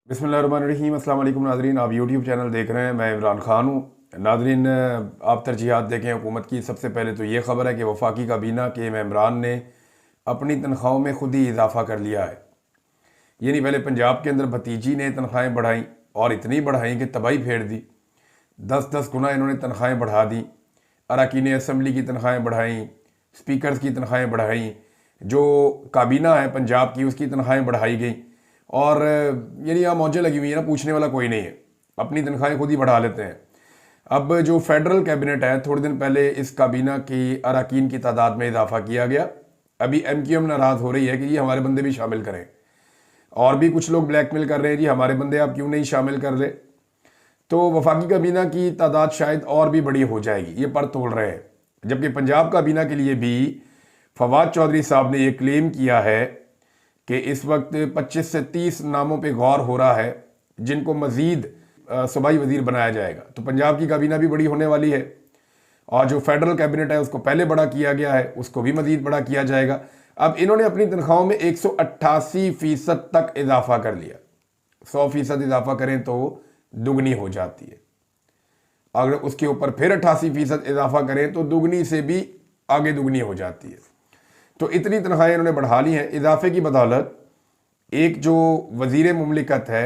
बिस्मिल्लाहिर्रहमानिर्रहीम। अस्सलाम वालेकुम नाज़रीन, आप यूट्यूब चैनल देख रहे हैं। मैं इमरान खान हूँ। नाज़रीन, आप तरजीहात देखें हुकूमत की। सबसे पहले तो ये ख़बर है कि वफाकी काबीना के मेंबरान ने अपनी तनख्वाहों में खुद ही इजाफा कर लिया है। यानी पहले पंजाब के अंदर भतीजी ने तनख्वाहें बढ़ाई और इतनी बढ़ाई कि तबाही फेर दी। 10-10 गुना इन्होंने तनख्वाहें बढ़ा दी। अरकान असम्बली की तनख्वाहें बढ़ाई, स्पीकर्स की तनख्वाहें बढ़ाई, जो काबीना है पंजाब की उसकी तनख्वाहें बढ़ाई गई। और यानी यहाँ मौजें लगी हुई है ना, पूछने वाला कोई नहीं है, अपनी तनख्वाहें खुद ही बढ़ा लेते हैं। अब जो फेडरल कैबिनेट है, थोड़े दिन पहले इस काबीना की अरकान की तादाद में इजाफा किया गया। अभी MQM नाराज़ हो रही है कि जी हमारे बंदे भी शामिल करें, और भी कुछ लोग ब्लैकमेल कर रहे हैं जी हमारे बंदे आप क्यों नहीं शामिल कर रहे। तो वफाकी काबीना की तादाद शायद और भी बड़ी हो जाएगी, ये पर तोड़ रहे हैं। जबकि पंजाब काबीना के लिए भी फवाद चौधरी साहब ने यह क्लेम किया है कि इस वक्त 25 से 30 नामों पे गौर हो रहा है जिनको मजीद सूबाई वजीर बनाया जाएगा। तो पंजाब की काबीना भी बड़ी होने वाली है, और जो फेडरल कैबिनेट है उसको पहले बड़ा किया गया है, उसको भी मजीद बड़ा किया जाएगा। अब इन्होंने अपनी तनख्वाहों में 188% तक इजाफा कर लिया। 100% इजाफा करें तो दुगनी हो जाती है। अगर उसके ऊपर फिर 88% इजाफा करें तो दुगनी से भी आगे दुगनी हो जाती है। तो इतनी तनख्वाहें इन्होंने बढ़ा ली हैं। इजाफे की बदौलत एक जो वजीर मुमलिकत है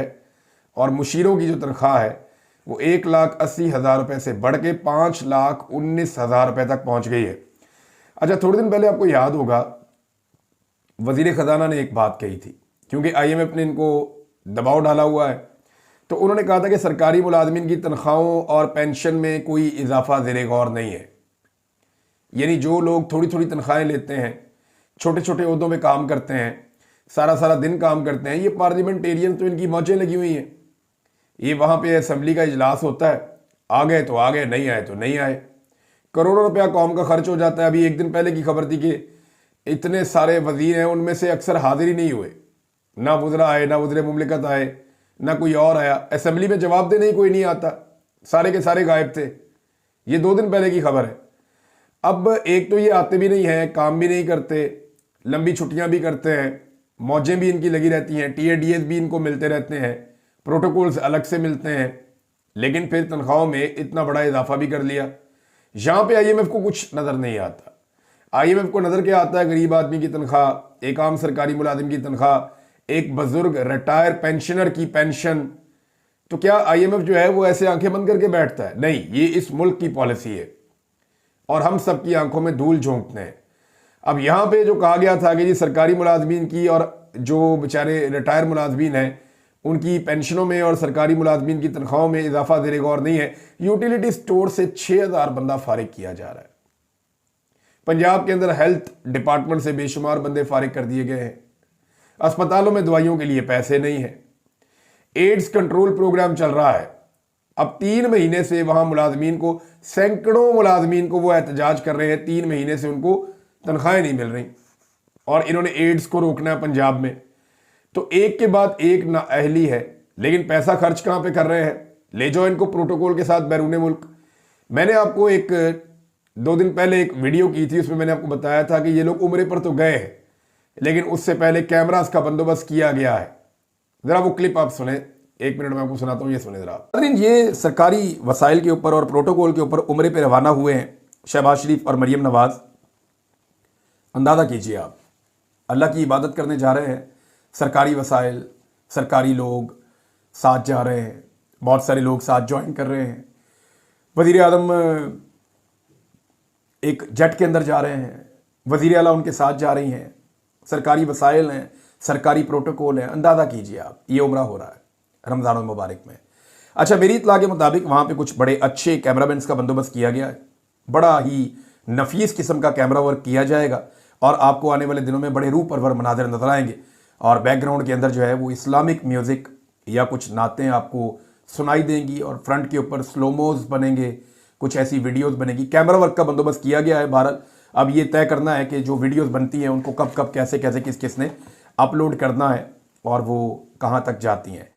और मुशीरों की जो तनख्वाह है वो 1,80,000 रुपये से बढ़ के 5,19,000 रुपये तक पहुंच गई है। अच्छा, थोड़े दिन पहले आपको याद होगा वजीर ख़जाना ने एक बात कही थी, क्योंकि IMF ने इनको दबाव डाला हुआ है। तो उन्होंने कहा था कि सरकारी मुलाजमीन की तनख्वाहों और पेंशन में कोई इजाफा ज़ेरे गौर नहीं है। यानी जो लोग थोड़ी थोड़ी तनख्वाहें लेते हैं, छोटे छोटे ओहदों में काम करते हैं, सारा सारा दिन काम करते हैं, ये पार्लियामेंटेरियन तो इनकी मौजें लगी हुई हैं। ये वहाँ पे असम्बली का इजलास होता है, आ गए तो आ गए, नहीं आए तो नहीं आए। करोड़ों रुपया कौम का खर्च हो जाता है। अभी एक दिन पहले की खबर थी कि इतने सारे वजीर हैं, उनमें से अक्सर हाजिर ही नहीं हुए। ना वज़रा आए, ना वज़ीर मुमलिकत आए, ना कोई और आया। असम्बली में जवाब देने ही कोई नहीं आता, सारे के सारे गायब थे। ये 2 दिन पहले की खबर है। अब एक तो ये आते भी नहीं हैं, काम भी नहीं करते, लंबी छुट्टियां भी करते हैं, मौजें भी इनकी लगी रहती हैं, TADS भी इनको मिलते रहते हैं, प्रोटोकॉल्स अलग से मिलते हैं, लेकिन फिर तनख्वाहों में इतना बड़ा इजाफा भी कर लिया। यहाँ पे IMF को कुछ नज़र नहीं आता। IMF को नज़र क्या आता है? गरीब आदमी की तनख्वाह, एक आम सरकारी मुलाजिम की तनख्वाह, एक बुजुर्ग रिटायर पेंशनर की पेंशन। तो क्या IMF जो है वो ऐसे आंखें बंद करके बैठता है? नहीं, ये इस मुल्क की पॉलिसी है और हम सबकी आंखों में धूल झोंकते हैं। अब यहाँ पे जो कहा गया था कि जी सरकारी मुलाजमीन की और जो बेचारे रिटायर मुलाजमीन हैं उनकी पेंशनों में और सरकारी मुलाजमीन की तनख्वाहों में इजाफा ज़ेरे गौर नहीं है। यूटिलिटी स्टोर से 6,000 बंदा फारिग किया जा रहा है। पंजाब के अंदर हेल्थ डिपार्टमेंट से बेशुमार बंदे फारिग कर दिए गए हैं। अस्पतालों में दवाइयों के लिए पैसे नहीं है। एड्स कंट्रोल प्रोग्राम चल रहा है। अब 3 महीने से वहां मुलाजमीन को, सैकड़ों मुलाजमीन को वो एहतजाज कर रहे हैं, 3 महीने से उनको तनख्वाहें नहीं मिल रही, और इन्होंने एड्स को रोकना है पंजाब में। तो एक के बाद एक नाअहली है, लेकिन पैसा खर्च कहां पे कर रहे हैं? ले जाओ इनको प्रोटोकॉल के साथ बैरून मुल्क। मैंने आपको 2 दिन पहले एक वीडियो की थी, उसमें मैंने आपको बताया था कि ये लोग उम्रे पर तो गए हैं, लेकिन उससे पहले कैमरास का बंदोबस्त किया गया है। जरा वो क्लिप आप सुने, 1 मिनट में आपको सुनाता हूँ, ये सुने जरा। ये सरकारी वसाइल के ऊपर और प्रोटोकॉल के ऊपर उम्रे पे रवाना हुए हैं शहबाज शरीफ और मरियम नवाज। अंदाज़ा कीजिए आप, अल्लाह की इबादत करने जा रहे हैं, सरकारी वसाइल, सरकारी लोग साथ जा रहे हैं, बहुत सारे लोग साथ ज्वाइन कर रहे हैं। वज़ीर आज़म एक जेट के अंदर जा रहे हैं, वज़ीर आला उनके साथ जा रही हैं, सरकारी वसाइल हैं, सरकारी प्रोटोकॉल है। अंदाज़ा कीजिए आप, ये उम्रा हो रहा है रमज़ान मुबारक में। अच्छा, मेरी इत्तला के मुताबिक वहाँ पे कुछ बड़े अच्छे कैमरामैन का बंदोबस्त किया गया है। बड़ा ही नफीस किस्म का कैमरा वर्क किया जाएगा और आपको आने वाले दिनों में बड़े रूह परवर मनाज़िर नजर आएंगे। और बैकग्राउंड के अंदर जो है वो इस्लामिक म्यूज़िक या कुछ नातें आपको सुनाई देंगी, और फ्रंट के ऊपर स्लोमोज बनेंगे, कुछ ऐसी वीडियोज़ बनेगी। कैमरा वर्क का बंदोबस्त किया गया है। बहरहाल अब ये तय करना है कि जो वीडियोज़ बनती हैं उनको कब कब कैसे कैसे किस किस ने अपलोड करना है और वो कहाँ तक जाती हैं।